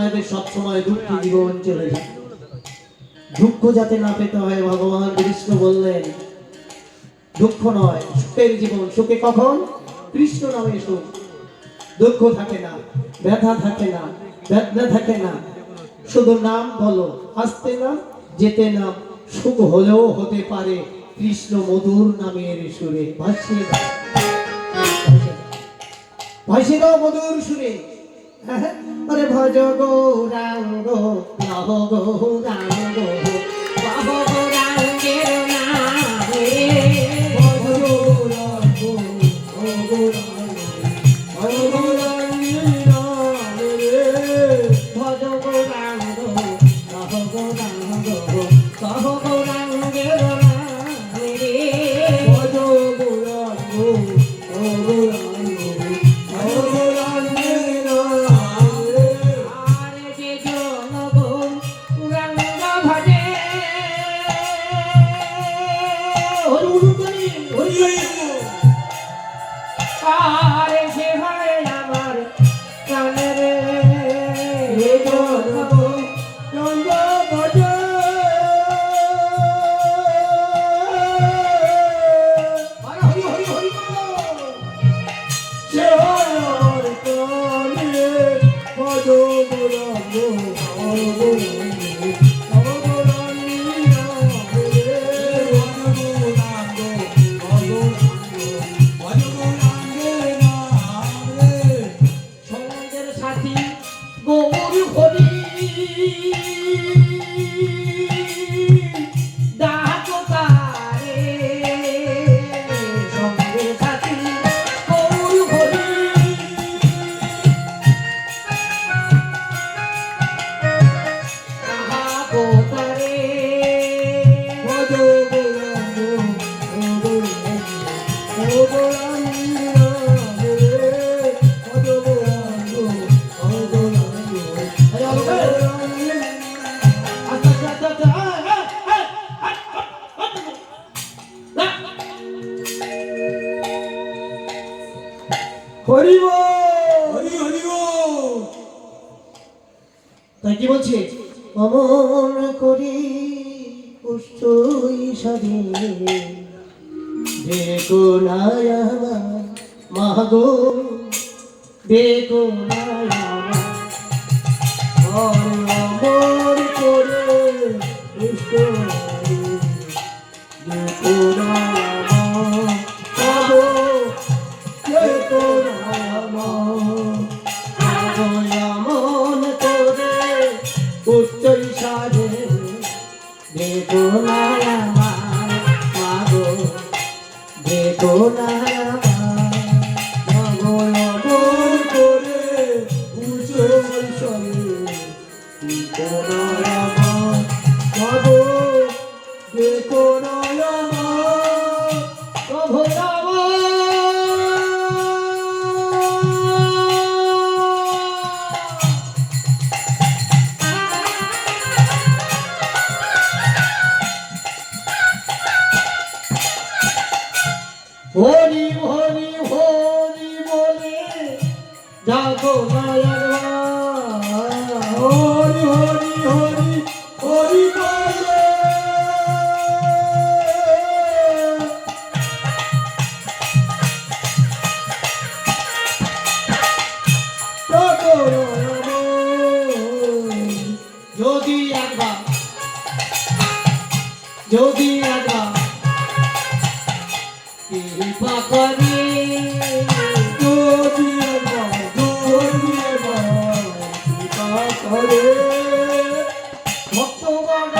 যাবে সব সময় দুঃখী জীবন চলে যাবে। দুঃখ যাতে না পেতে হয় ভগবান কৃষ্ণ বললেন দুঃখ নয় সুখের জীবন। সুখে কখন? কৃষ্ণ নামে সুখ। দুঃখ থাকে না, ব্যথা থাকে না, বেদনা থাকে না, শুধু নাম বলো, আসতে না যেতে না, সুখ হলেও হতে পারে কৃষ্ণ মধুর নামের সুরে। ভাসিয়ে দাও, ভাসিয়ে দাও মধুর সুরে। আরে ভজ গৌরাঙ্গ নব গৌরাঙ্গ নব গৌরাঙ্গের নামে ভজ গৌরাঙ্গ ও গৌরাঙ্গ ভজ গৌরাঙ্গের নামে ভজ গৌরাঙ্গ নব গৌরাঙ্গ নব গৌরাঙ্গের নামে ভজ গৌরাঙ্গ ও গৌরাঙ্গ তাই কি বলছে? অমন করি পুষ্টই সাধে দেখো নাই আমার মাগো দেখো নাই আমার অমন করে পুষ্ট দেখো নাই আমার মাগো দেখো নাই আমার উচ্চই সাধে দেখো না আমার মাগো দেখো না মাগো অমন করে উচ্চই সাধে দেখো না আমার মাগো দেখো না আমার প্রভু হরি হরি হরি বলে যাবো হরি হরি হরি হরি বলে যদি একবার কৃপা করে যদি কৃপা করে ভক্তগণ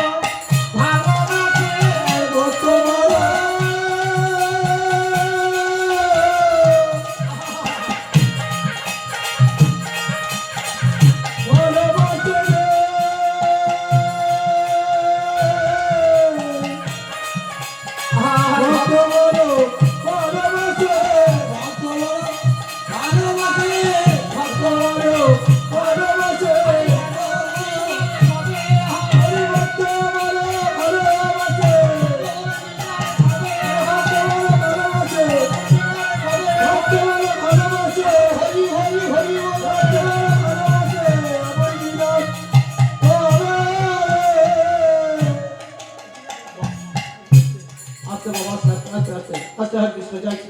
ভালোবাসে ভক্তগণ ভালোবাসে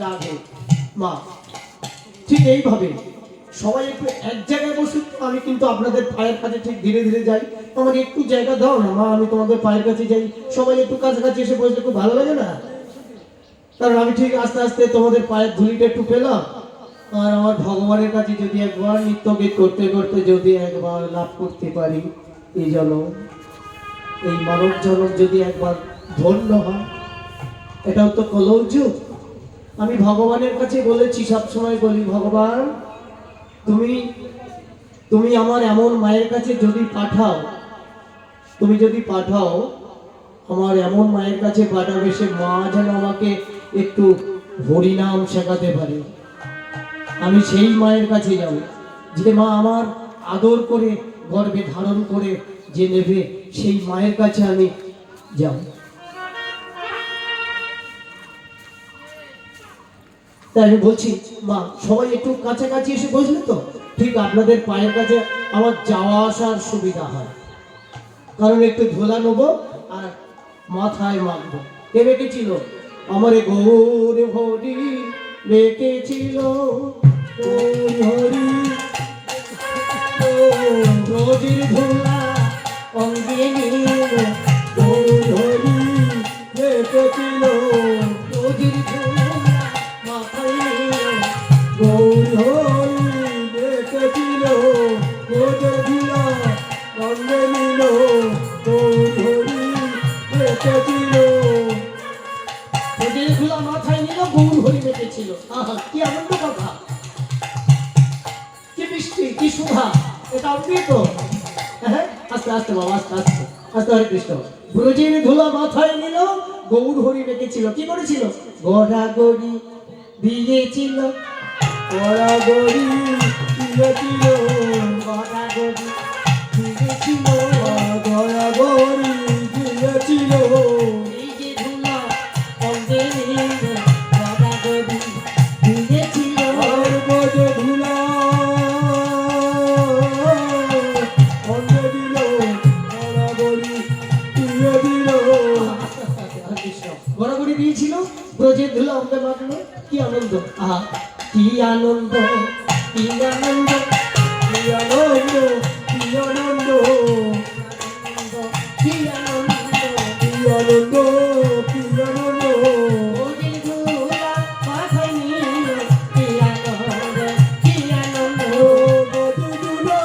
রাধে। মা ঠিক এইভাবে সবাই একটু এক জায়গায় বসুন, আমি কিন্তু আপনাদের পায়ের কাছে ঠিক ধীরে ধীরে যাই। আমাকে একটু জায়গা দাও না মা, আমি তোমাদের পায়ের কাছে যাই। সবাই একটু কাছাকাছি এসে বসলে খুব ভালো লাগে না? কারণ আমি ঠিক আস্তে আস্তে তোমাদের পায়ের ধুলিটা একটু পেলাম। আর আমার ভগবানের কাছে যদি একবার নিত্য গীত করতে করতে যদি একবার লাভ করতে পারি, এই জন্ম, এই মানব জনক যদি একবার ধন্য হয়, এটাও তো কলৌযুগ। আমি ভগবানের কাছে বলেছি, সবসময় বলি, ভগবান তুমি তুমি আমার এমন মায়ের কাছে যদি পাঠাও, তুমি যদি পাঠাও, আমার এমন মায়ের কাছে পাঠাবে, সে মা যেন আমাকে একটু হরিনাম শেখাতে পারে। আমি সেই মায়ের কাছে যাব, যে মা আমার আদর করে গর্ভে ধারণ করে যে নেবে, সেই মায়ের কাছে আমি যাব। তাই আমি বলছি, মা সবাই একটু কাছাকাছি এসে বসলে তো ঠিক আপনাদের পায়ের কাছে আমার যাওয়া আসার সুবিধা হয়। কারণ একটু ধুলা নেবো আর মাথায় মাখবো। কে বেঁকেছিল? আমার গৌর হরি বেঁকেছিল, গৌর হরি রোজির ধুলা অঙ্গে নিল, গৌর হরি বেঁকেছিল, রোজির ধুলা মাথায় নিল, গৌর হরি বেঁকেছিল, রোজির ধুলা অঙ্গে নিল, গৌর হরি বেঁকেছিল, রোজির ধুলা মাথায় নিল, গৌর হরি বেঁকেছিল। আহা কি আনন্দ কথা, কি বৃষ্টি, কি শোভা, এটা অমৃত। হ্যাঁ আস্তে আস্তে বাবা, আস্তে আস্তে আস্তে। হরে কৃষ্ণ। ব্রজের ধুলা মাথায় নিল, গৌর হরি বেঁকেছিল। কি করেছিল? গড়াগড়ি দিয়েছিল, গড়াগড়ি দিয়েছিল, গড়াগড়ি দিয়েছিল, গড়াগড়ি দিয়েছিল, এই যে ধুলা অঙ্গে নিল, গড়াগড়ি দিয়েছিল, আর বজে ধুলা অঙ্গে দিল, গড়াগড়ি দিয়ে দিল। গড়াগড়ি দিয়েছিল, ব্রজের ধুলা অঙ্গে মাখলো। কি আনন্দ, আহা কি আনন্দ, কি আনন্দ, কি আনন্দ, কি আনন্দ, কি আনন্দ, কি আনন্দ, কি আনন্দ, ব্রজের ধুলা মাথায় নিল, কি আনন্দ, কি আনন্দ, ব্রজের ধুলা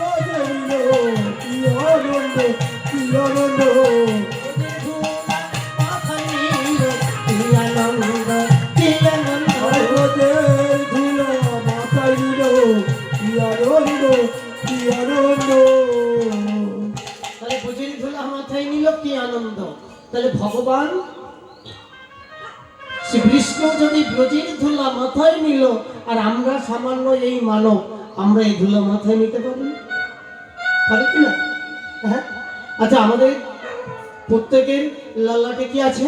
মাথায় নিল, কি আনন্দ, কি আনন্দ, ব্রজের ধুলা মাথায় নিল, কি আনন্দ, কি আনন্দ, ব্রজের ধুলা মাথায় নিল, কি আনন্দ, কি আনন্দ। তাহলে ব্রজের ধুলা মাথায় নিল, কি আনন্দ। তাহলে ভগবান শ্রীকৃষ্ণ যদি ব্রজের ধুলা মাথায় নিল, আর আমরা সামান্য এই মানব, আমরা এই ধুলা মাথায় নিতে পারি না? পারি কিনা? হ্যাঁ আচ্ছা, আমাদের প্রত্যেকের লালাটে কি আছে?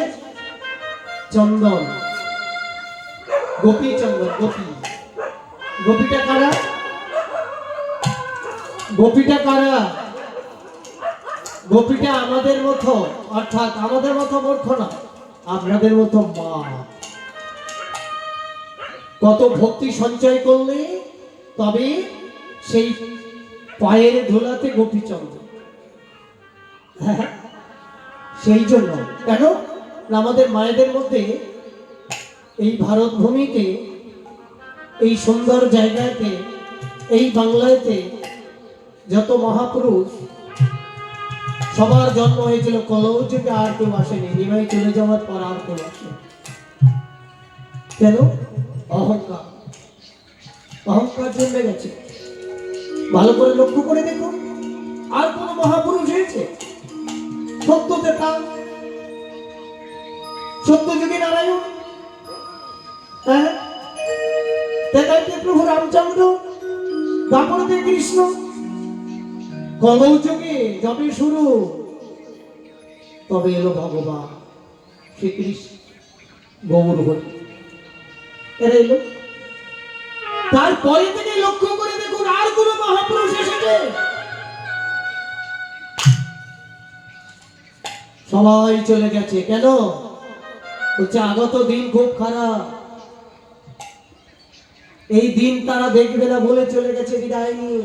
চন্দন, গোপী চন্দন। গোপী, গোপীটা কারা? গোপীটা কারা? গোপীটা আমাদের মতো, অর্থাৎ আমাদের মতো মূর্খ না, আপনাদের মতো মা। কত ভক্তি সঞ্চয় করলে তবে সেই পায়ের ধুলাতে গোপী চন্দন। সেই জন্য কেন না, আমাদের মায়েদের মধ্যে এই ভারত ভূমিতে, এই সুন্দর জায়গাতে, এই বাংলাতে যত মহাপুরুষ সবার জন্ম হয়েছিল কলৌযুগে, আর কেউ আসেনি। নিমাই চলে যাওয়ার পর আর কেউ আসে। কেন? অহংকার, অহংকার জন্মে গেছে। ভালো করে লক্ষ্য করে দেখুন, আর কোন মহাপুরুষ হয়েছে? সত্যতে সত্যযুগে নারায়ণ, হ্যাঁ তেতাইতে প্রভু রামচন্দ্র, দাপরতে কৃষ্ণ। কলৌযুগে যবে শুরু, তবে এলো ভগবান শ্রীকৃষ্ণ, গৌর হরি, এরা এলো। তারপরে থেকে লক্ষ্য করে দেখুন, আর কোন মহাপুরুষ এসেছে? সবাই চলে গেছে। কেন? বলছে আগত দিন খুব খারাপ, এই দিন তারা দেখবে না বলে চলে গেছে বিদায় নিয়ে।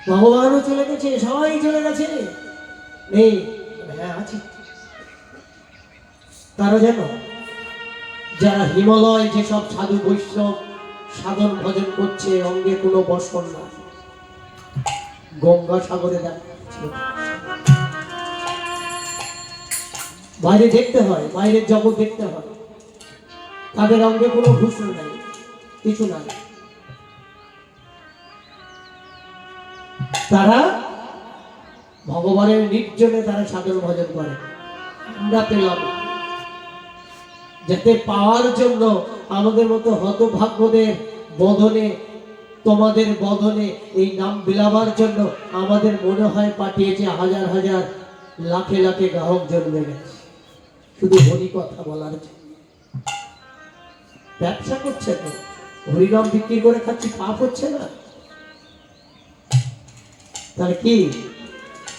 ভগবানও চলে গেছে, সবাই চলে গেছে, নেই। হ্যাঁ আছে। তারা যেন যারা হিমালয় যেসব সাধু বৈষ্ণব সাধন ভজন করছে, অঙ্গে কোনো বসন না, গঙ্গা সাগরে বাইরে দেখতে হয়, বাইরের জগৎ দেখতে হয়, তাদের অঙ্গে কোনো ভূষণ নাই, কিছু নাই। তারা ভগবানের নির্জনে তারা সাধন ভজন করে। আমরা পেলাম, যাতে পাওয়ার জন্য আমাদের মতো হতভাগ্যদের বদনে, তোমাদের বদনে এই নাম বিলাবার জন্য আমাদের মনে হয় পাঠিয়েছে হাজার হাজার লাখে লাখে গ্রাহক জন্মে গেছে শুধু হরি কথা বলার জন্য। ব্যবসা করছে তো, হরিনাম বিক্রি করে খাচ্ছি, পাপ হচ্ছে না? তাহলে কি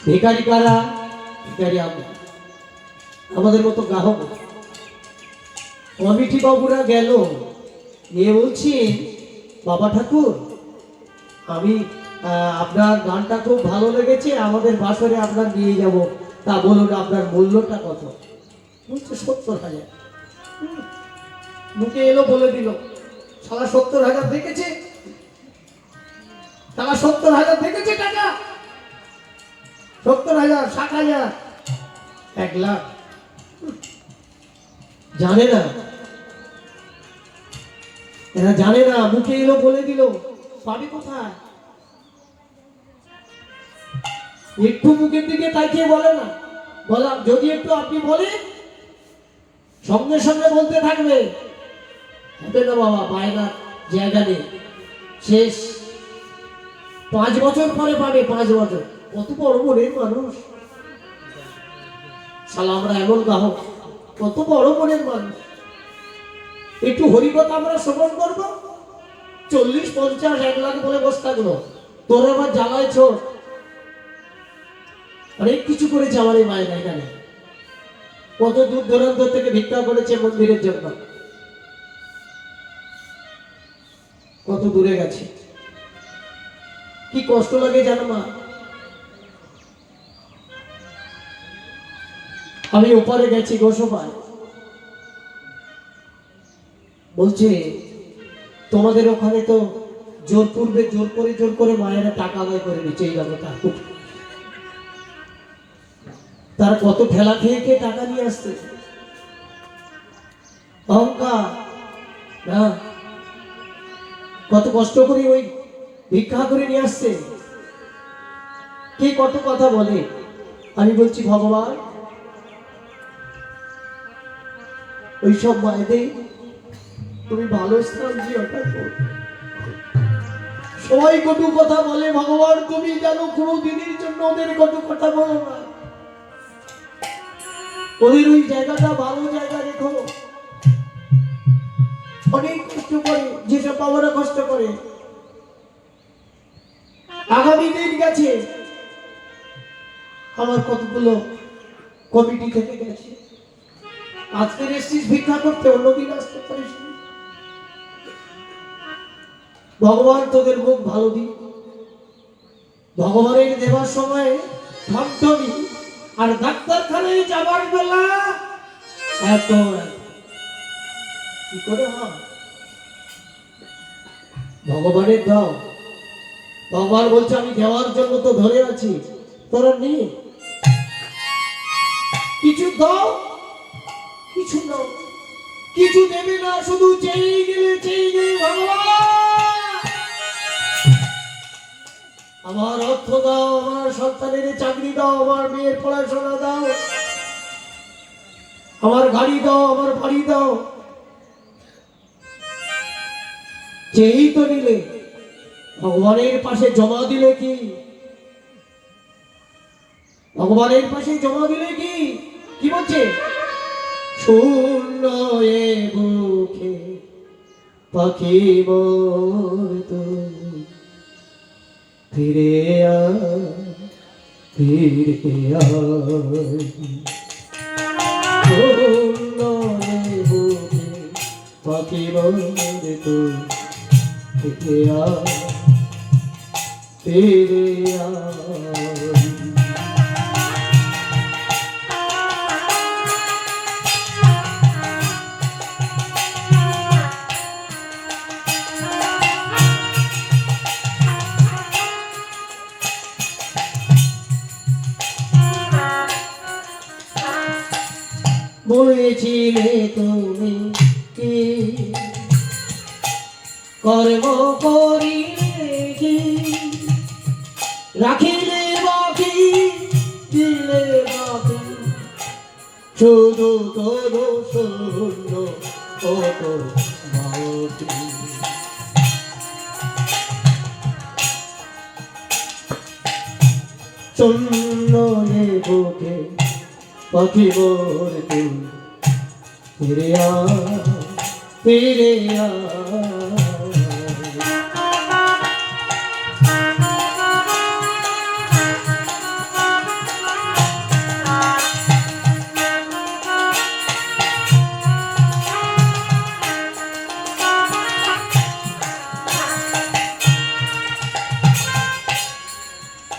ভিখারি কারা? ভিখারি আমরা, আমাদের মতো গ্রাহক। কমিটি বাবুরা গেল, নিয়ে বলছি বাবা ঠাকুর, আমি আপনার গানটা খুব ভালো লেগেছে, আমাদের বাসরে আপনার নিয়ে যাব, তা বলুন আপনার মূল্যটা কত? বলছে 70,000। মুখে এলো বলে দিল, সারা 70,000 দেখেছে, তারা 70,000 দেখেছে টাকা, 70,000, 60,000, 1 লাখ জানে না, এরা জানে না। মুখে এলো বলে দিল, পাবে কোথায়? একটু মুখের দিকে তাকিয়ে বলে না, বলা যদি একটু আপনি বলেন সঙ্গে সঙ্গে বলতে থাকবে, হবে না বাবা, বায়না জায়গা নেই, শেষ। 5 বছর পরে পাবে, 5 বছর। কত বড় মনের মানুষ শালা, আমরা এমন গ্রাহক, কত বড় মনের মানুষ। একটু হরিকথা আমরা শ্রবণ করবো, 40, 50, 1 লাখ বলে বসে থাকলো, তোর আবার জ্বালায় ছোট, অনেক কিছু করেছে আমার এই মায়ের এখানে, কত দূর দূরান্ত থেকে ভিক্ষা করেছে মন্দিরের জন্য, কত দূরে গেছে, কি কষ্ট লাগে জানো মা। আমি ওপারে গেছি গোসপায়, বলছে তোমাদের ওখানে তো জোর পূর্বে জোর করে মায়েরা টাকা আদায় করে নিচ্ছে, এই ব্যাপারটা তারা কত ঠেলা খেয়ে খেয়ে টাকা নিয়ে আসছে, অহংকার না, কত কষ্ট করে ওই ভিক্ষা করে নিয়ে আসছে, কে কত কথা বলে। আমি বলছি ভগবান, ওইসব মায়েদের তুমি ভালো স্থান দিও, সবাই কটু কথা বলে, ভগবান তুমি জানো কোনো দিনের জন্য ওদের কটু কথা বলো না, ওদের ওই জায়গাটা ভালো জায়গা রেখো। অনেক কষ্ট করে, যেসব বাবারা কষ্ট করে, আগামী দিন গেছে, আমার কতগুলো কমিটি থেকে গেছে, আজকে এসেছিস ভিক্ষা করতে, অন্যদিন আসতে পারিস। ভগবান তোদের মুখ ভালো দিক, ভগবানের দেওয়ার সময় ধমধমি, আর ডাক্তারখানায় যাবার বেলা এত কি করে হয়? ভগবানের দাও, ভগবান বলছে আমি দেওয়ার জন্য তো ধরে আছি, তোরা নিয়ে কিছু দাও, কিছু নাও, কিছু দেবে না, শুধু চেয়ে গেলে ভগবান আমার অর্থ দাও, আমার সন্তানের চাকরি দাও, আমার মেয়ের পড়াশোনা দাও, আমার গাড়ি দাও, আমার বাড়ি দাও, চেয়েই তো নিলে, ভগবানের পাশে জমা দিলে কি? ভগবানের পাশে জমা দিলে কি? কি বলছে? শূন্য এ বুকে পাখি মতো ফিরে আয়, ফিরে আয়। শূন্যে বুকে পাখি বলে তো ফিরে আয়, ফিরে আয়। বলেছিলে তুমি কি কর্ম করিলে কি রাখিলে বাকি দিলে বাকি শুধু তবু শূন্য কত বাকি। শূন্য বুকে পাখি মোর তুই ফিরে আয়, ফিরে আয়।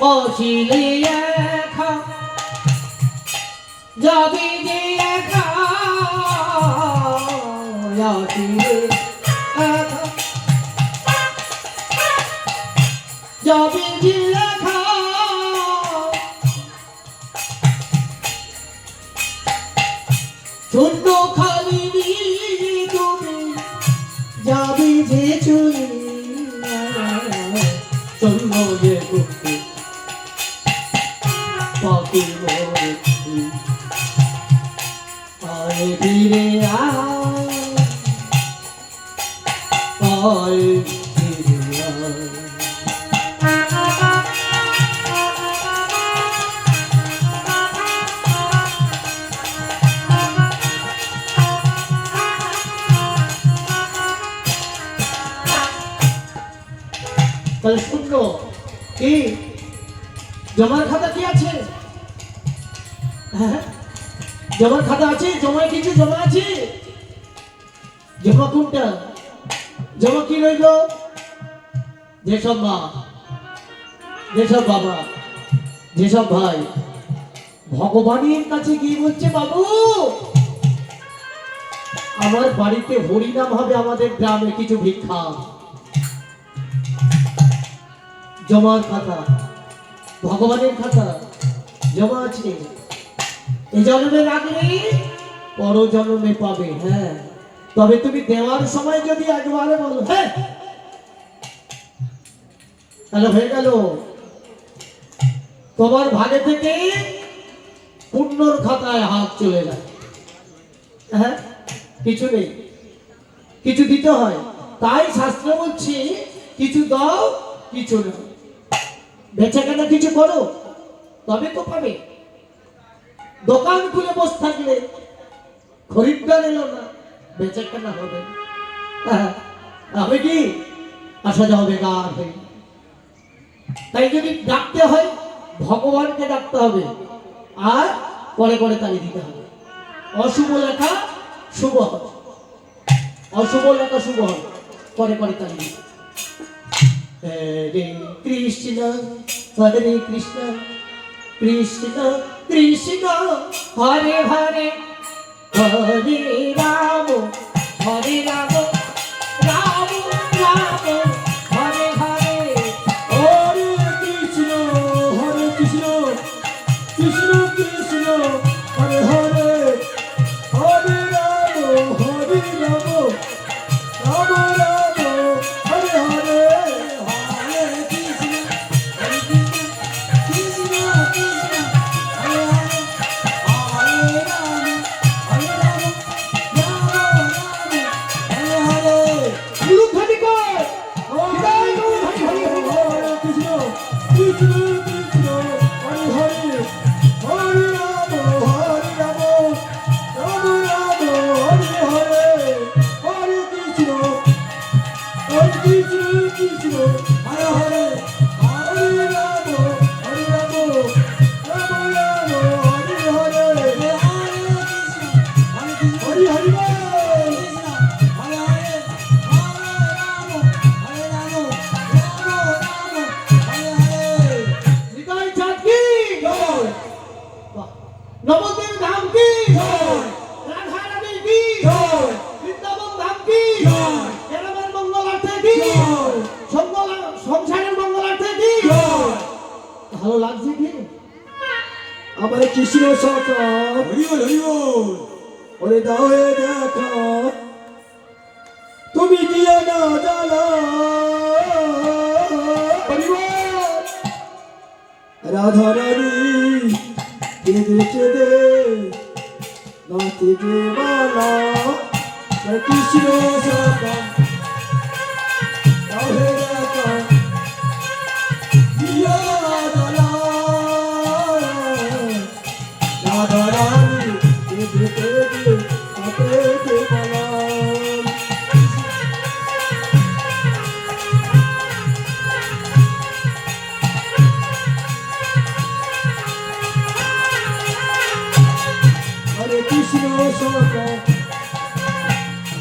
বসিলে একা যাবি যে একা, যাবিলে একা, যাবি যে একা, শূন্য খালি তুমি যাবি যে চলে শূন্য যে বুকে পাখি মোরে তুই আয়, ফিরে আয়, আয়, ফিরে আয়। তাহলে শূন্য কি জমার খাতা কি আছে? হ্যাঁ, জমার খাতা আছে? জমায় কিছু জমা আছে? জমা কোনটা? জমা কি রইল? যেসব মা, যেসব বাবা, যেসব ভাই ভগবানের কাছে গিয়ে বলছে, বাবু আমার বাড়িতে হরিনাম হবে, আমাদের গ্রামে কিছু ভিক্ষা। জমার খাতা, ভগবানের খাতা জমা আছে। এই জন্মে লাগলে পর জন্মে পাবে। হ্যাঁ, তবে তুমি দেওয়ার সময় যদি একবারে বলো হ্যাঁ, তাহলে হয়ে গেল তোমার ভাগে থেকে পুণ্যর খাতায় হাত চলে যায়। হ্যাঁ, কিছু নেই, কিছু দিতে হয়। তাই শাস্ত্র বলছে কিছু দাও কিছু না, বেচা কেনা কিছু করো তবে তো পাবে। দোকান খুলে বসে থাকলে খরিদ্দার এলো না, বেচা কেনা হবে হবে কি? আসা যাওয়া বেকার হয়ে। তাই যদি ডাকতে হয় ভগবানকে ডাকতে হবে, আর পরে পরে তালি দিতে হবে। অশুভ লেখা শুভ হবে, অশুভ লেখা শুভ হবে, পরে পরে তালি দিতে। হরে কৃষ্ণ হরে কৃষ্ণ কৃষ্ণ কৃষ্ণ হরে হরে, হরে রাম হরে রাম রাম রাম হরে হরে। হরে কৃষ্ণ কৃষ্ণ কৃষ্ণ হরে হরে, হরে রাম রাম রাম হরে হরে। ভালো লাগছে কি? আমার কৃষ্ণ সখা ওরে দাও হে দেখা তুমি দিও না জানা রাধা রানী কেঁদে কেঁদে নাচে যে মালা কৃষ্ণ সখা দাও হে দেখা দিও না জানা রাধা রানী কেঁদে কেঁদে নাচে যে মালা কৃষ্ণ সখা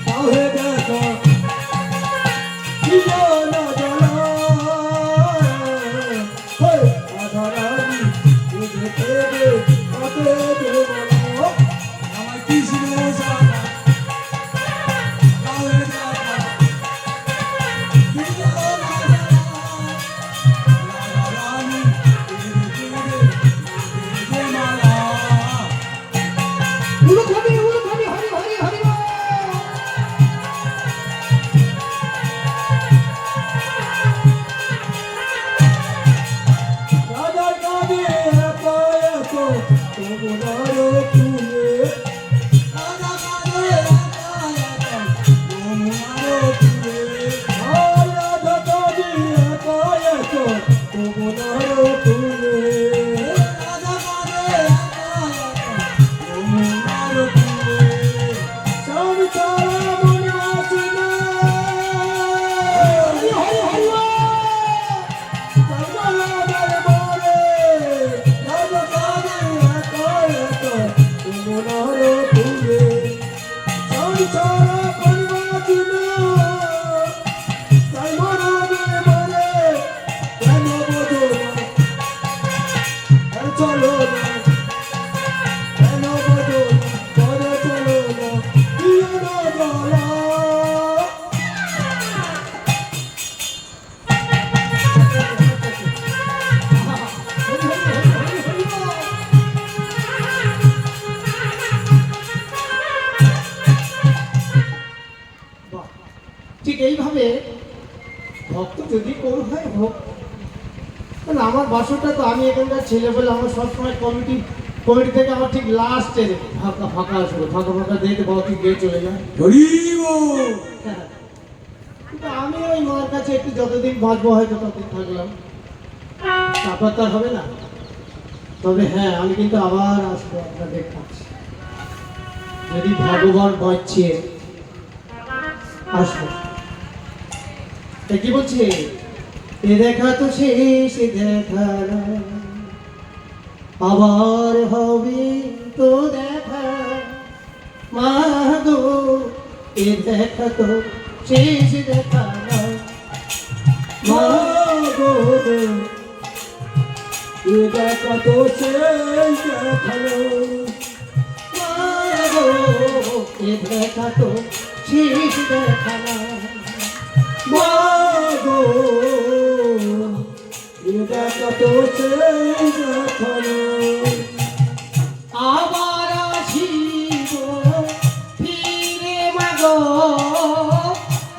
দাও হে দেখা দিও না জানা রাধা রানী কেঁদে কেঁদে নাচে যে মালা আমার কৃষ্ণ সখা দাও হে দেখা দিও না জানা রাধা রানী কেঁদে কেঁদে নাচে যে মালা উলুখানি উলুখানি হরি হরি হরি বল। রাজা কাঁদে একা একা তোমার তুলে রাজা কাঁদে একা একা তোমার তুলে রাজা কাঁদে একা একা তোমার তুলে রাজা কাঁদে একা একা তোমার তুলে স্বামী তারা মনে আসে না হরি হরি হরি বল। চলো না কেন বলো না চলো না দিও না বলা বাহ, ঠিক এইভাবে ভক্ত যদি কোনো হয় হোক, কারণ আমার বাসরটা তো আমি এখানকার ছেলে বলে আমার সবসময় কমিটি থেকে আমার ঠিক লাস্টে ফাঁকা ফাঁকা আসবে, ফাঁকা ফাঁকা দেখে বাকি গিয়ে চলে যায়। হ্যাঁ। কিন্তু আমি ওই মার কাছে একটু যতদিন বাঁচবো হয়তো ততদিন থাকলাম, তারপর তো আর হবে না। তবে হ্যাঁ, আমি কিন্তু আবার আসবো আপনাদের কাছে, যদি ভগবান বাঁচছে আসবো। তা কি বলছে, এ দেখা তো শেষ দেখা না, আবার হবে তো দেখা, মা গো এ দেখা তো শেষ দেখা না, মা গো এ দেখা তো সেই দেখালো মা গো এ দেখা তো শেষ দেখা না, মা গো এ দেখা তো সেই দেখালো আবার আসিব ফিরে মাগো,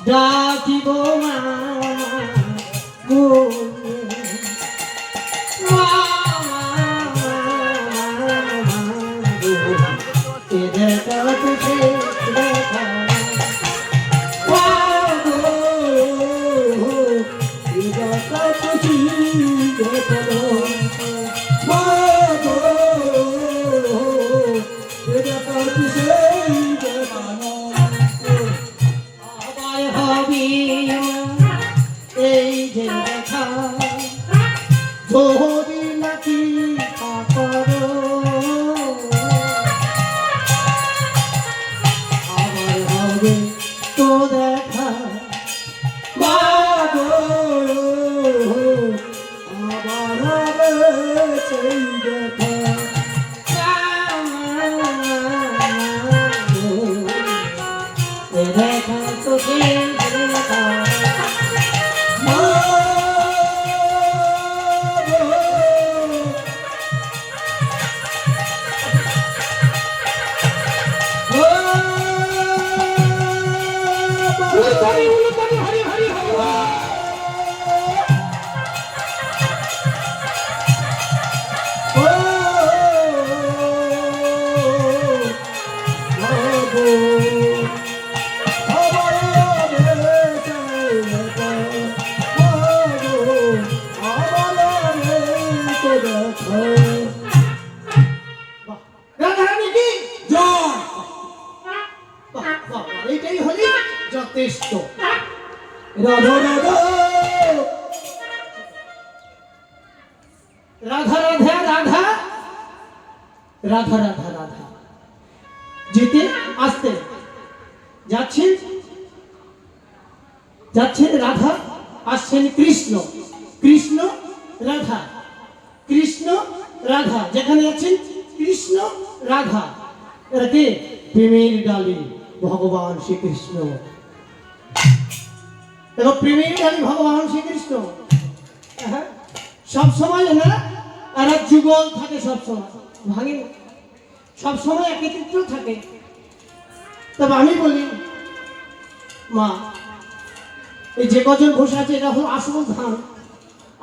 ডাকিব মা গো, মা গো, এ দেখা তো শেষ দেখা, মা গো এ দেখা তো সেই দেখালো মা গো এ দেখা তো সেই দেখালো আবার হবি এই যে দেখা, যদি নাকি পারো, আবার হবে তো দেখা, মা গো আবার হবে সেই দেখা দেখা তো দেখা, মা গো রাধা রাধা রাধা রাধা রাধা রাধা রাধা রাধা যেতে আসতে যাচ্ছেন যাচ্ছেন রাধা, আসছেন কৃষ্ণ, কৃষ্ণ রাধা, কৃষ্ণ রাধা, যেখানে যাচ্ছেন কৃষ্ণ রাধা। এরা কে? প্রেমের ডালি ভগবান শ্রীকৃষ্ণ। দেখো প্রেমের ডালি ভগবান শ্রীকৃষ্ণ। হ্যাঁ, সবসময় না এরা যুগল থাকে, সবসময় ভাঙে না, সবসময় একত্রিত থাকে। তবে আমি বলি মা, এই যে কজন বসে আছে এটা হলো আসল ধান,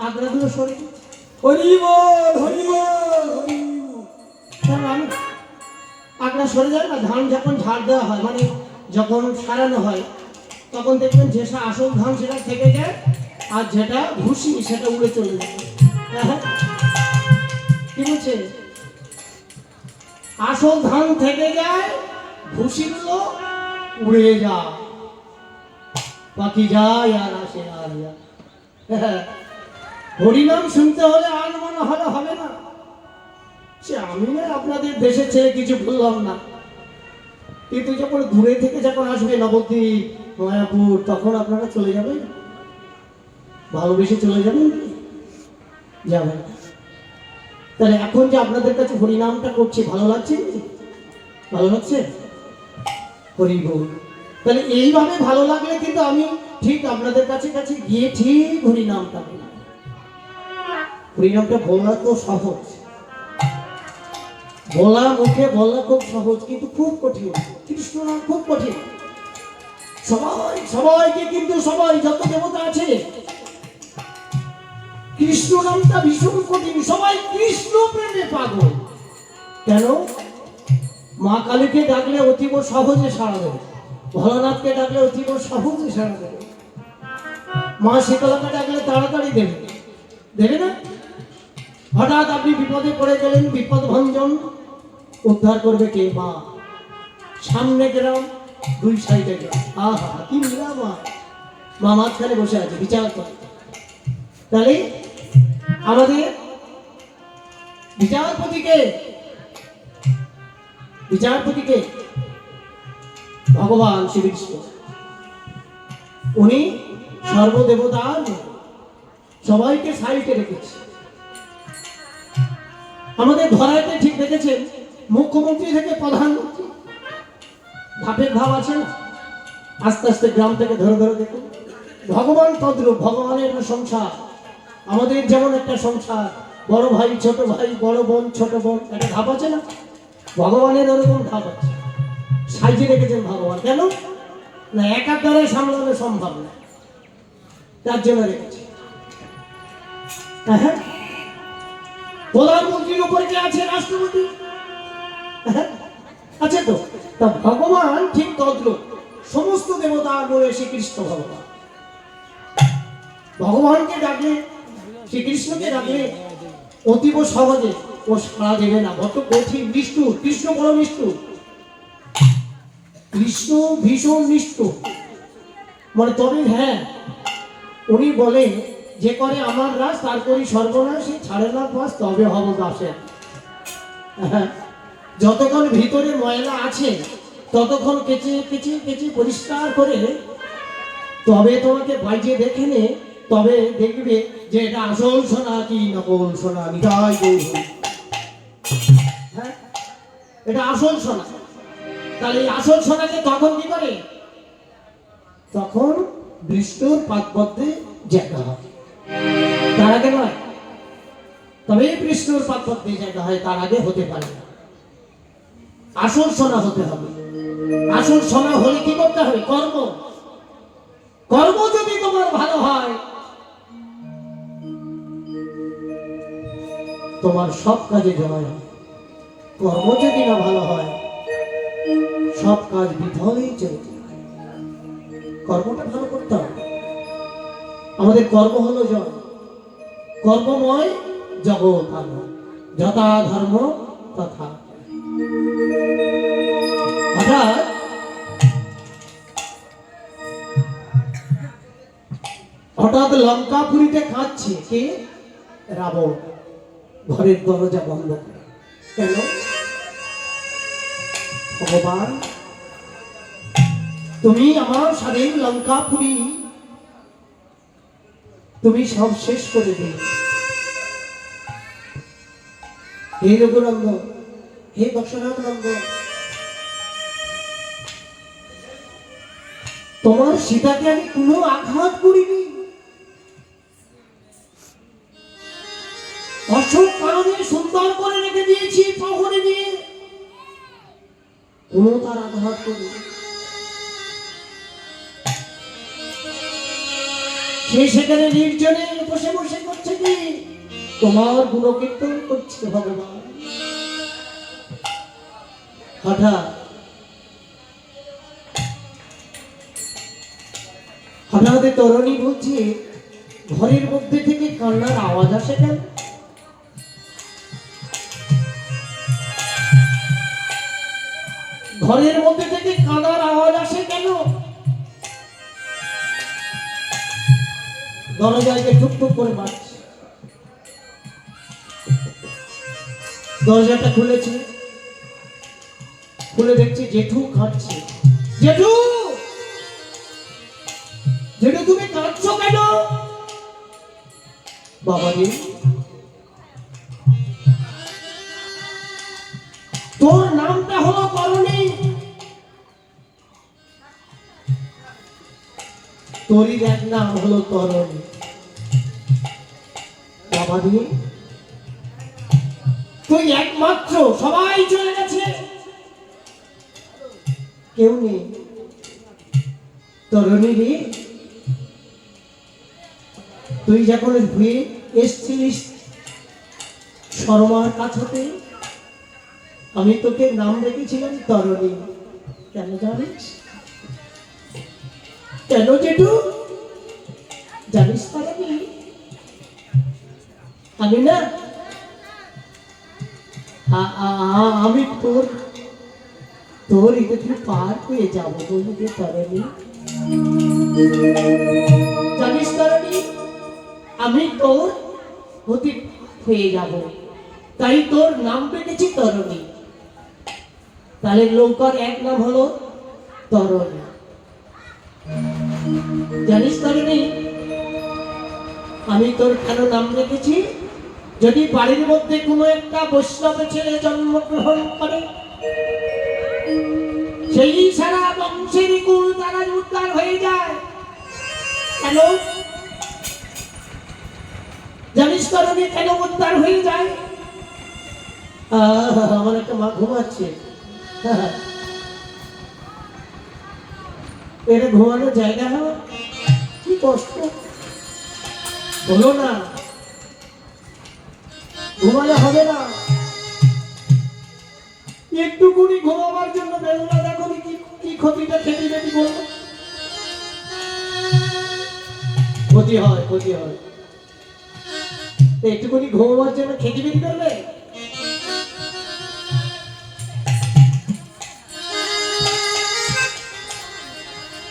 আগ্রাগুলো সরে হরি বল হরি বল হরি বল। কারণ আমি আগ্রা সরে যায় না, ধান যখন ঝাড় দেওয়া হয় মানে যখন সারানো হয় তখন দেখবেন যেটা আসল ধান সেটা থেকে যায়, আর যেটা ভুসি সেটা উড়ে চলে যায়। হ্যাঁ, কি বলছে? আসল ধান থেকে যায়, ভুসিগুলো উড়ে যায়, বাকি যায় আর আসে আর যায়। হ্যাঁ, হরিনাম শুনতে হলে আর মনে হলে হবে না। সে আমি না আপনাদের দেশের ছেলে কিছু বললাম না, কিন্তু যখন দূরে থেকে যখন আসবে নবদ্বীপ মায়াপুর তখন আপনারা চলে যাবেন, ভালোবেসে চলে যাবেন, যাবেন। তাহলে এখন যে আপনাদের কাছে হরিনামটা করছি ভালো লাগছে? ভালো লাগছে? হরি বল। তাহলে এইভাবে ভালো লাগলে কিন্তু আমি ঠিক আপনাদের কাছে কাছে গিয়ে ঠিক হরিনামটা বলবো। হরিনামটা বলা তো সহজ, বলা মুখে বলা খুব সহজ, কিন্তু খুব কঠিন। কৃষ্ণ নাম খুব কঠিন। সবাইকে কিন্তু সবাই যত দেবতা আছে কৃষ্ণ নামটা ভীষণ কঠিন। সবাই কৃষ্ণ প্রেমে পাগল। কেন? মা কালীকে ডাকলে অতীব সহজে সাড়া দেবে, ভোলানাথকে ডাকলে অতীব সহজে সাড়া দেবে, মা শীতলাকে ডাকলে তাড়াতাড়ি দেবে, দেবে না? হঠাৎ আপনি বিপদে পড়ে গেলেন, বিপদ ভঞ্জন উদ্ধার করবে কে? মা। সামনে গ্রাম, দুই সাইডে গ্রাম, আহা কি মিলা! মা মাঝখানে বসে আছে, বিচার করে। তাহলে আমাদের বিচারপতিকে, বিচারপতিকে ভগবান শ্রীকৃষ্ণ। উনি সর্বদেবতার সবাইকে সাইডে রেখেছে। আমাদের ধরাইতে ঠিক দেখেছেন, মুখ্যমন্ত্রী থেকে প্রধানমন্ত্রী ধাপের ধাপ আছে না, আস্তে আস্তে গ্রাম থেকে ধরে ধরে দেখুন। ভগবান তদ্রূপ, ভগবানের সংসার। আমাদের যেমন একটা সংসার, বড় ভাই ছোট ভাই, বড় বোন ছোট বোন, একটা ধাপ আছে না, ভগবানের ওরকম ধাপ আছে, সাইজে রেখেছেন ভগবান। কেন না? একার দ্বারাই সামলানো সম্ভব না, তার জন্য রেখেছে। হ্যাঁ, প্রধানমন্ত্রীর উপরে কে আছে? রাষ্ট্রপতি আছে তো। তা ভগবান ঠিক তদ্রূপ, সমস্ত দেবতা বলে শ্রীকৃষ্ণ ভগবান। ভগবানকে ডাকলে, শ্রীকৃষ্ণকে ডাকলে অতীব সহজে ও সাড়া দেবে না, কত কঠিন নিষ্ঠুর। কৃষ্ণ বড় নিষ্ঠুর, কৃষ্ণ ভীষণ নিষ্ঠুর। মানে তবে হ্যাঁ, উনি বলেন যে করে আমার রাজ তার করি সর্বনাশ, ছাড়ে না পাস তবে হব দাসের। যতক্ষণ ভিতরে ময়লা আছে ততক্ষণ কেচে কেচে কেচে পরিষ্কার করে তবে তোমাকে বাইরে দেখে নে, তবে দেখবে যে এটা আসল সোনা কি নকল সোনা। নিতাই গৌর। হ্যাঁ, এটা আসল সোনা। তাহলে এই আসল সোনাকে তখন কি করে? তখন বিষ্ণুর পাদপদ্মে জায়গা হয়, তার আগে নয়। তবে বিষ্ণুর পাদপদ্মে জায়গা হয়, তার আগে হতে পারে না। আসল সোনা হতে হবে। আসল সোনা হলে কি করতে হবে? কর্ম। কর্ম যদি তোমার ভালো হয়, তোমার সব কাজে জয় হয়। কর্ম যদি না ভালো হয়, সব কাজ বিফলেই চলে যায়। কর্মটা ভালো করতে হবে। আমাদের কর্ম হলো জয়। কর্মময় জগৎ ধর্ম, যথা ধর্ম তথা। অর্থাৎ হঠাৎ লঙ্কাপুরীতে কাঁদছে কে? রাবণ। ঘরের দরজা বন্ধ করে। কেন? ভগবান, তুমি আমার স্বাধীন লঙ্কাপুরী তুমি সব শেষ করে দিলে। হে রঘুনন্দন, হে দশরথ নন্দন, তোমার সীতাকে আমি কোনো আঘাত করিনি। অশোক কারণে সুন্দর করে রেখে দিয়েছি প্রহরে দিয়ে, কোনো তার আঘাত করিনি। সে সেখানে নির্জনে বসে বসে করছে কি? তোমার গুণকীর্তন করছে ভগবান। হঠাৎ তরণী বলছে, ঘরের মধ্যে থেকে কান্নার আওয়াজ আসে কেন? ঘরের মধ্যে থেকে কান্নার আওয়াজ আসে কেন? দরজায় টুকটুক করে মারছে। দরজাটা খুলেছে, খুলে দেখছে জেঠু কাঁদছে। জেঠু, জেঠু তুমি কাঁদছো কেন? বাবাজি, তোর নামটা হলো করণী, তোরই এক নাম হলো তরণী। বাবাজি, তুই একমাত্র, সবাই চলে গেছে, কেউ নেই। তরণী রে, তুই যখন ধুয়ে এসছিলিস শর্মার কাছ হতে, আমি তোকে নাম রেখেছিলাম তরণী। কেন জানিস? কেন জেঠু জানিস? তরণী, আমি না, আমি তোর ইতিকে পার পেয়ে যাবো বলতে তরণী। জানিস তরণী, আমি তোর অতি হয়ে যাব, তাই তোর নাম রেখেছি তরণী। তাহলে নৌকার এক নাম হলো তরণী। জানিস তরণী, আমি তোর কেন নাম রেখেছি? যদি বাড়ির মধ্যে কোনো একটা বৈষ্ণব ছেলে জন্মগ্রহণ করে, সেই সারা বংশের কুল তারা উদ্ধার হয়ে যায়। কেন জানিস তরণী, কেন উদ্ধার হয়ে যায়? আমার একটা মা ঘুমাচ্ছে, এটা ঘুমানোর জায়গা হবে? কি কষ্ট হলো না, ঘুমালে হবে না। একটুকুনি ঘুমাবার জন্য বেদনা দেখো কি ক্ষতিটা খেতে যেতে বলবো। ক্ষতি হয়, ক্ষতি হয়। একটুকুনি ঘুমাবার জন্য খেতে বেটি করবে।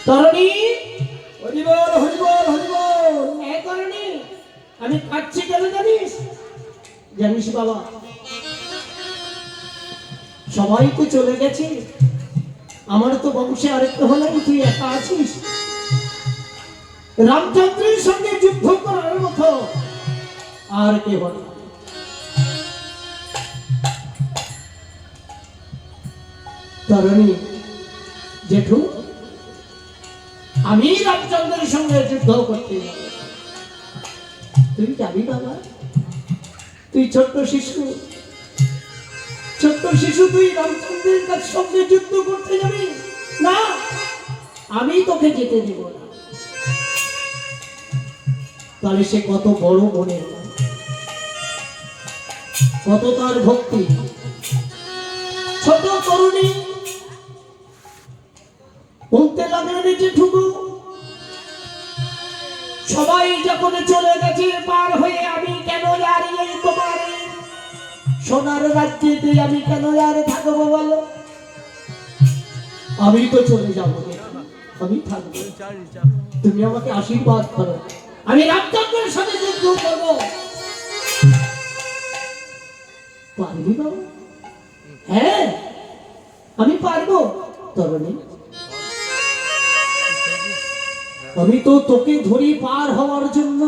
তরণী, হরিবল হরিবল হরিবল। হ্যাঁ তরণী, আমি কাঁদছি কেন জানিস? জানিস বাবা, সবাই তো চলে গেছে, আমার তো বংশে আরেকটা হলো, তুই একা আছিস। রামচন্দ্রের সঙ্গে যুদ্ধ করার মতো আর কে বলে? তরণী, জেঠু, আমি রামচন্দ্রের সঙ্গে যুদ্ধ করতে যাব। তুই যাবি বাবা? তুই ছোট্ট শিশু, ছোট্ট শিশু, তুই রামচন্দ্রের সঙ্গে যুদ্ধ করতে যাবি না? আমি তোকে যেতে দেব না। তাহলে সে কত বড় মনে, কত তার ভক্তি। ছোট তরুণী বলতে লাগলেন, জেঠুকু, সবাই যখন চলে গেছে পার হয়ে, আমি কেন দাঁড়িয়ে তোমার সোনার রাজ্যেতে আমি কেন আর থাকবো বলো? আমি তো চলে যাবো, আমি থাকবো, তুমি আমাকে আশীর্বাদ করো, আমি রামচন্দ্রের সাথে যুদ্ধ করব। পারবি বাবা? হ্যাঁ আমি পারবো তরুণী। আমি তো তোকে ধরে পার হওয়ার জন্য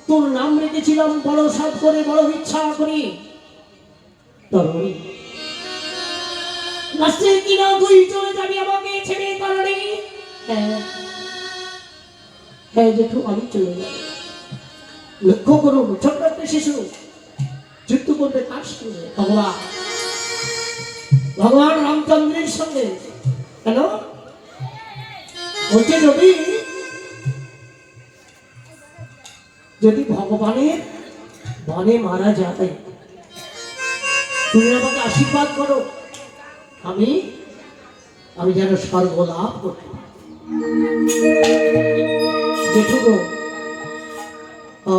তোর নাম রেখেছিলাম বড় সাধ করে, বড় ইচ্ছা করি তরুণী। লাস্টে কিনা তুই চলে যাবি আমাকে ছেড়ে তরুণী। হ্যাঁ হ্যাঁ জেঠু আমি চলে যাব। লক্ষ্য করুন ছোট্ট একটা শিশু যুদ্ধ করবে কার সঙ্গে? ভগবান, ভগবান রামচন্দ্রের সঙ্গে। কেন বলছে যদি ভগবানের বনে মারা যায় তুমি আমাকে আশীর্বাদ করো, আমি আমি যেন স্বর্গ লাভ করতে পারি। যেটুকু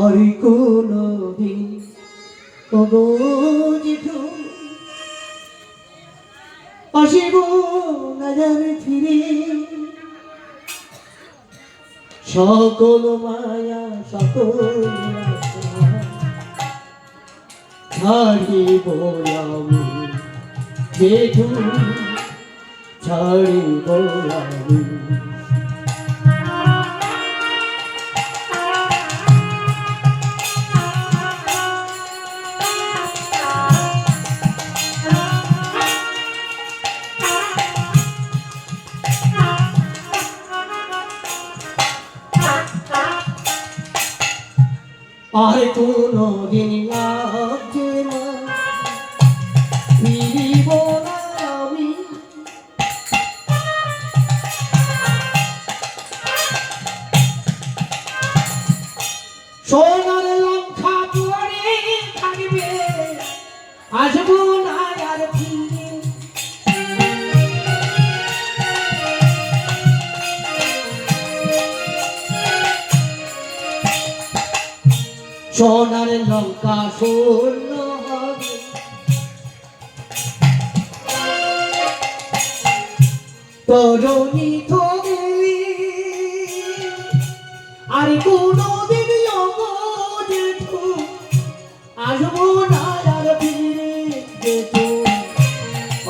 আর কোনো দিন ওগো জেঠু আসিব না জানি ফিরে, সকল মায়া সকল ছাড়িব আমি জেঠু, ছাড়িব আমি। আর কোনো দিন লাগছে না ফিরিব না আমি, সোনার লঙ্কা পরে থাকবে আসবো না আর ফিরে। সোনার লঙ্কা শূন্য হবে তরুণী থলি, আর কোনদিন জেঠু আসবো না আর ফিরে, জেঠু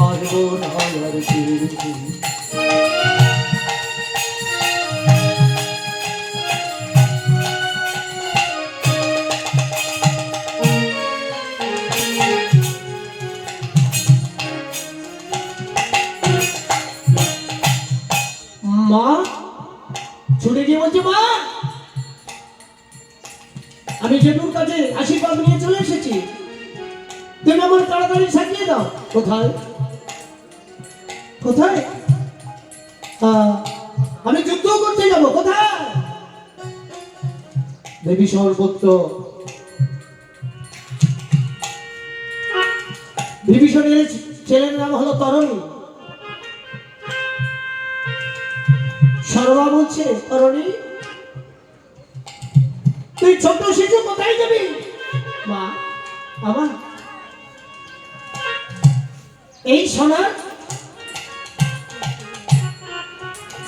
আসবো না আর ফিরে। মা ছুটে গিয়ে বলছে মা আমি জেঠুর কাছে আশীর্বাদ নিয়ে চলে এসেছি, তুমি আমার তাড়াতাড়ি সাজিয়ে দাও। কোথায় কোথায়? আমি যুদ্ধ করতে যাব। কোথায়? বিভীষণ পুত্র বিভীষণের ছেলের নাম হলো তরণী। সর্বা বলছে তরণী তুই ছোট শিশু কোথায় যাবি? মা বাবা এই সোনার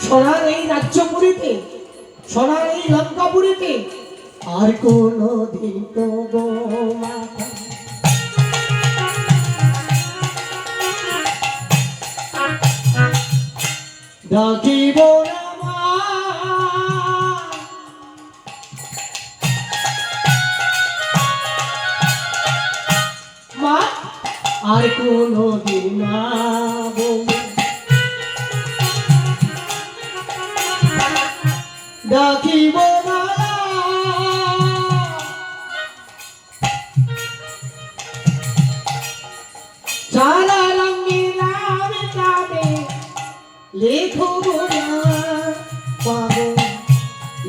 সোনার এই রাজ্যপুরীতে, সোনার এই লঙ্কাপুরীতে আর কোনো দিন তো গো মাতা ডাকিব না মা, মা আর কোনো দিন না ডাকিব না। সারা রঙে নাম যাবে লেখো গোয়া পাবো,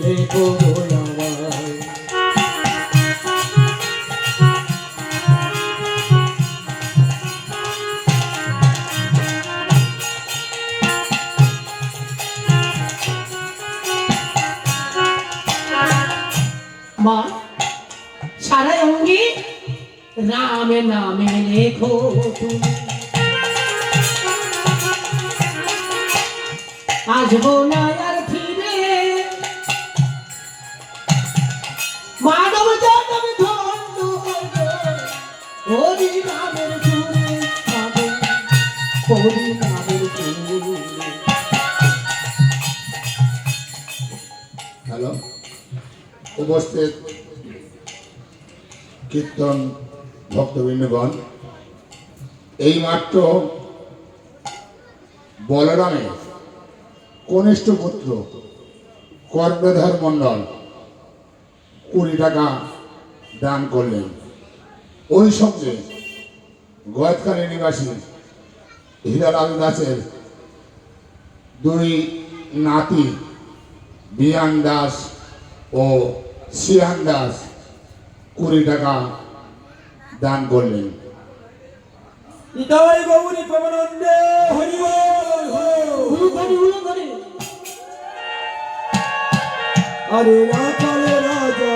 লেখো গোয়া মা সারা অঙ্গে রামে নামে লেখো তুমি, আসবো না আর ফিরে, হরিনামের সুরে। হ্যালো, উপস্থিত কীর্তন ভক্তবৃন্দগণ, এইমাত্র বলরামের কনিষ্ঠ পুত্র কর্ণধর মণ্ডল 20 টাকা দান করলেন। ওই সঙ্গে গয়তখালী নিবাসী হীরালাল দাসের 2 নাতি বিয়ান দাস ও শিয়ান দাস 20 টাকা দান করলেন। নিতাই গৌরী প্রেমানন্দে হরি বল হুলুধ্বনি। আরে রাখালে রাজা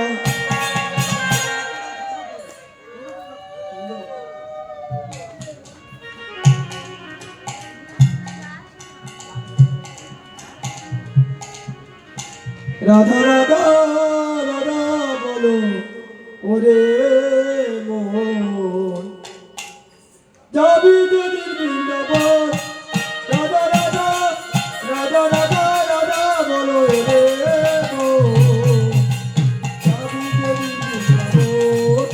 রাধা রাধা রাধা বলো ওরে মোহন যাবি যদি বৃন্দাবন রাধা রাধা রাধা রাধা রাধা বলো রে মোহন যাবি যদি বৃন্দাবন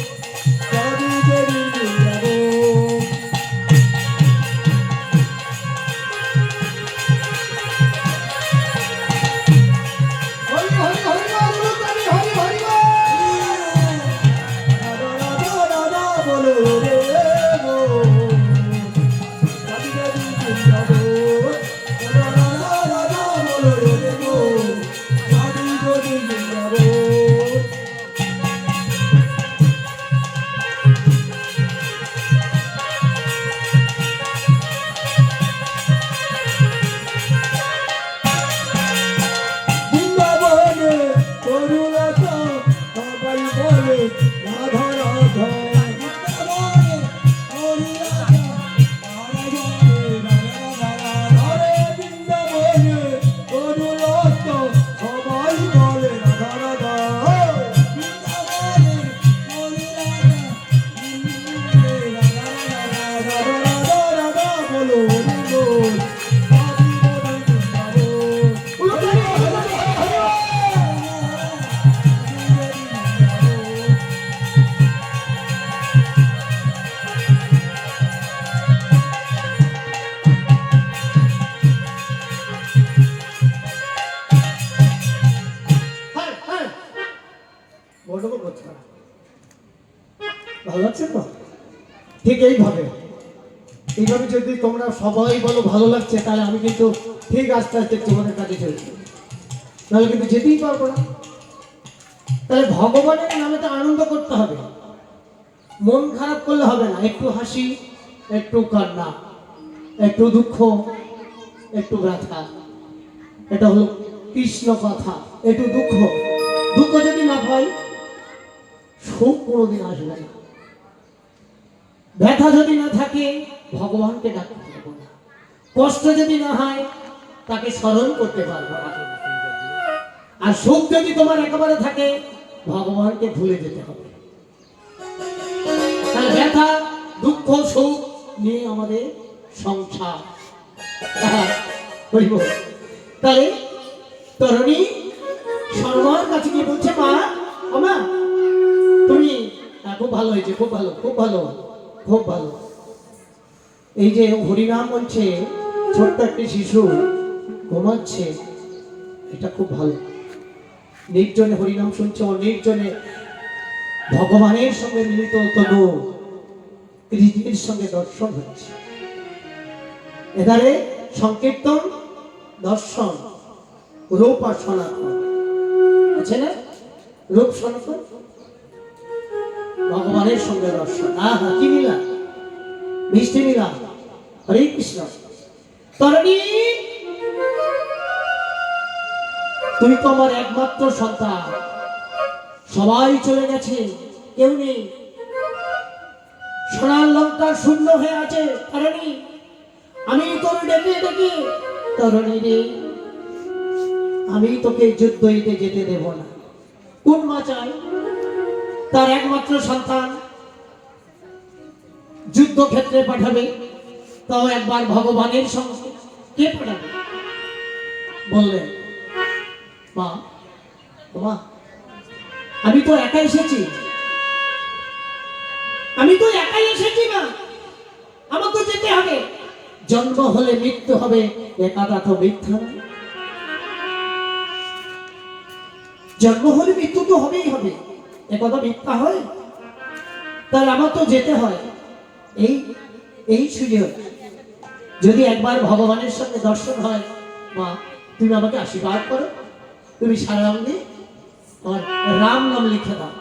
যাবি যদি বৃন্দাবন হরি হরি হরি বল, হুলুধ্বনি, হরি হরি বল। রাধা রাধা রাধা বলো রে মোহন যাবি যদি বৃন্দাবন রাধা রাধা রাধা বলো রে মোহন যাবি যদি বৃন্দাবন বৃন্দাবনে তরুলতা সবাই বলে রাধা রাধা বৃন্দাবনে তরুলতা সবাই বলে রাধা রাধা রে বৃন্দাবনে তরুলতা সবাই বলে রাধা রাধা বৃন্দাবনে তরুলতা রাধা রাধা রাধা বলো হরি বল সবই বলে বৃন্দাবন হুলুধ্বনি, হুলুধ্বনি, হরি হরি বল। হ্যাঁ, হ্যাঁ। গন্ডগোল করছো না। ভালো লাগছে তো? ঠিক এইভাবে যদি তোমরা সবাই বলো ভালো লাগছে, তাহলে আমি কিন্তু ঠিক আস্তে আস্তে জীবনের কাছে চলে যাবো। নাহলে কিন্তু যেতেই পারবো না। তাহলে ভগবানের নামে তো আনন্দ করতে হবে, মন খারাপ করলে হবে না। একটু হাসি, একটু কান্না, একটু দুঃখ, একটু ব্যথা, এটা হলো কৃষ্ণ কথা। একটু দুঃখ, দুঃখ যদি না পাই সুখ কোনোদিন আসবে না। ব্যথা যদি না থাকে ভগবানকে ডাকতে পারবো না। কষ্ট যদি না হয় তাকে স্মরণ করতে পারবো না। আর সুখ যদি তোমার একেবারে থাকে ভগবানকে ভুলে যেতে হবে। তাহলে ব্যথা, দুঃখ, সুখ নিয়ে আমাদের সংসার। হইব। তাহলে তরুণী সর্বার কাছে গিয়ে বলছে, মা আমা তুমি খুব ভালো হয়েছে, খুব ভালো, খুব ভালো, খুব ভালো। এই যে হরিনাম বলছে, ছোট্ট একটি শিশু ঘুমাচ্ছে, এটা খুব ভালো। নির্জনে হরিনাম শুনছে, ও নির্জনে ভগবানের সঙ্গে মিলিত তনু কৃষ্ণের সঙ্গে দর্শন হচ্ছে। এধারে সংকীর্তন, দর্শন, রূপ আর সনাতন আছে না? রূপ সনাতন, ভগবানের সঙ্গে দর্শন। আহা কি মিলা, মিষ্টি মিলা। হরে কৃষ্ণ। তরণী তুমি তো আমার একমাত্র সন্তান, সবাই চলে গেছে, কেউ নেই। সোনার লঙ্কা শূন্য হয়ে আছে। তরণী আমি তোর ডেকে ডেকে, তরণী রে আমি তোকে যুদ্ধে যেতে দেব না। কোন মা চায় তার একমাত্র সন্তান যুদ্ধক্ষেত্রে পাঠাবে? তাও একবার ভগবানের সঙ্গে কে পাঠাবে? বললেন, মা, ও মা, আমি তো একা এসেছি, আমি তো একাই এসেছি মা, আমাকে যেতে হবে। জন্ম হলে মৃত্যু হবে, এ কথা তো মিথ্যা নয়। জন্ম হলে মৃত্যু তো হবেই হবে, এ কথা মিথ্যা হয়? তাহলে আমার তো যেতে হয়। এই এই সুযোগ যদি একবার ভগবানের সঙ্গে দর্শন হয়, মা তুমি আমাকে আশীর্বাদ করো, তুমি সারা অঙ্গে আমার রাম নাম লিখে দাও,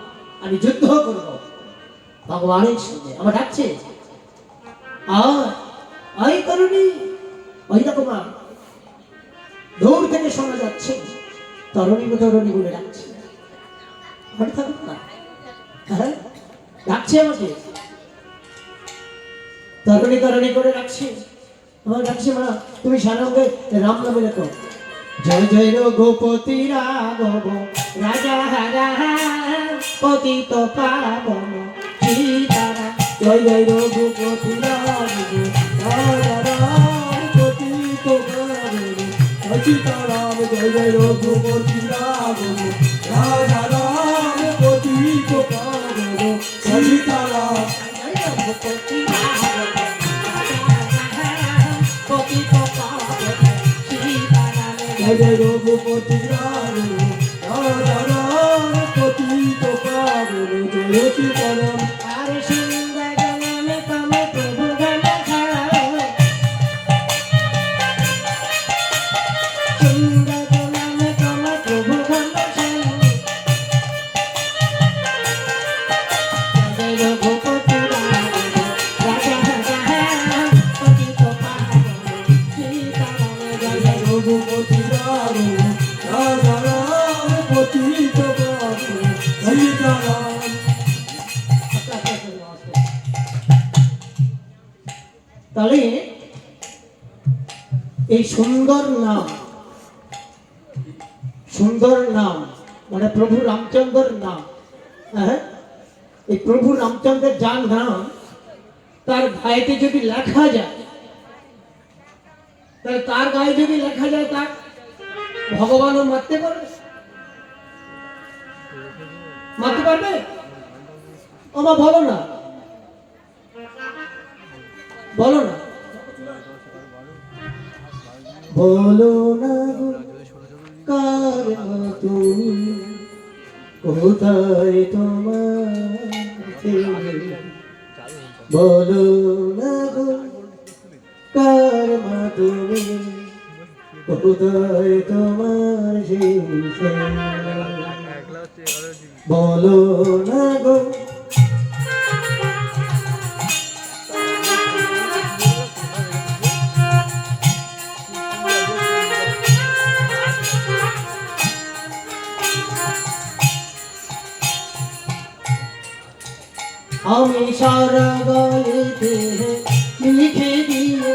আমি যুদ্ধ করব ভগবানের সঙ্গে। আমার ডাকছে, আই তরুণী, ওই দেখো মা, দূর থেকে শোনা যাচ্ছে তরুণী তরুণী বলে ডাকছে। ঘরে থাকুক না, হ্যাঁ ডাকছে আমাকে, তরুণী তরুণী করে ডাকছে, আমার ডাকছে, মা তুমি সারাঙ্গে রাম নামে লেখো, জয় জয় রঘুপতি রাঘব রাজা পতিত পাবন সীতারাম, জয় জয় রঘুপতি রাঘব রাজা পতিত পাবন সীতারাম, জয় জয় রঘুপতি রাঘব রাজা পতিত পাবন সীতারাম, জয় রঘুপতি রাঘব পতিত পাবন সীতারাম, জয় জয় রঘুপতি রাঘব রাজা পতিত পাবন জয় সীতারাম। আরে সুন্দর নামে তমে প্রভু গান গাও, সুন্দর নামে তমে প্রভু গান গাও, জয় রঘুপতি রাঘব রাজা পতিত পাবন সীতারাম, জয় রঘুপতি রাঘব রাজা পতিত পাবন সীতারাম। তাহলে এই সুন্দর নাম, সুন্দর নাম মানে প্রভু রামচন্দ্রের নাম, হ্যাঁ এই প্রভু রামচন্দ্রের যার নাম তার গায়েতে যদি লেখা যায়, তাহলে তার গায়ে যদি লেখা যায় তার ভগবানও মারতে পারবে, মারতে পারবে? আমার বলো না, বলো না, বলো না গো কার মা তুমি, কোথায় তোমার ছেলে? বলো না গো কার মা তুমি, কোথায় তোমার ছেলে? বলো না গো আমি সারা গায়েতে লিখে দিও,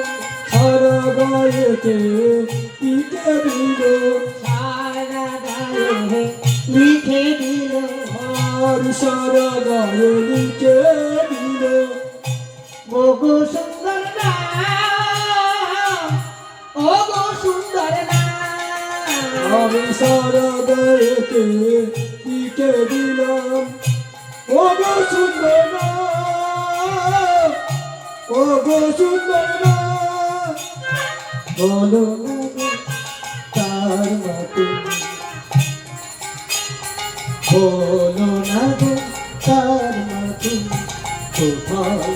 সারা গায়েতে লিখে দিও, সারা গায়ে লিখে দিল, আর সারা গায়ে লিখে দিল, ওগো সুন্দর নাম, ওগো সুন্দর নাম, আমি সারা গায়েতে লিখে দিলাম, ওগো সুন্দর নাম, ওগো সুন্দর নাম, বলো না গো তার মা তুমি, বলো না গো তার মা তুমি, কোথায়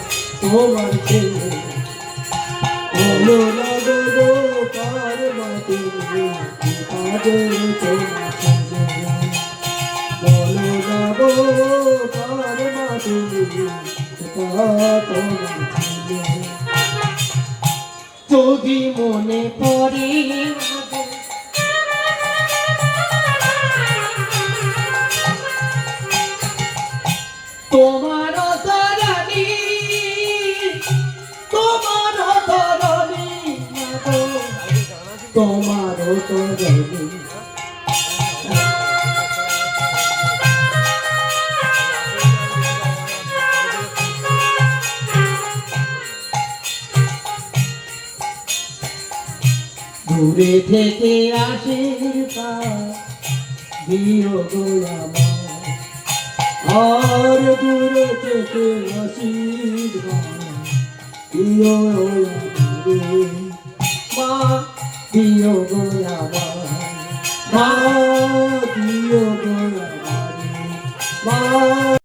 তোমার ছেলে? বলো না গো তার মা তুমি, কোথায় তোমার ছেলে? বলো না গো কার মা তুমি, কোথায় তোমার ছেলে? যদি মনে পড়ে তোমার তরণী, তোমার তরণী, তোমার তরণী, দূরে থেকে আশীর্বাদ দিও গো আমার, আর দূরে থেকে আশীর্বাদ দিও আমারে। মা দিও গো আমার, মা দিও গো আমারে, মা।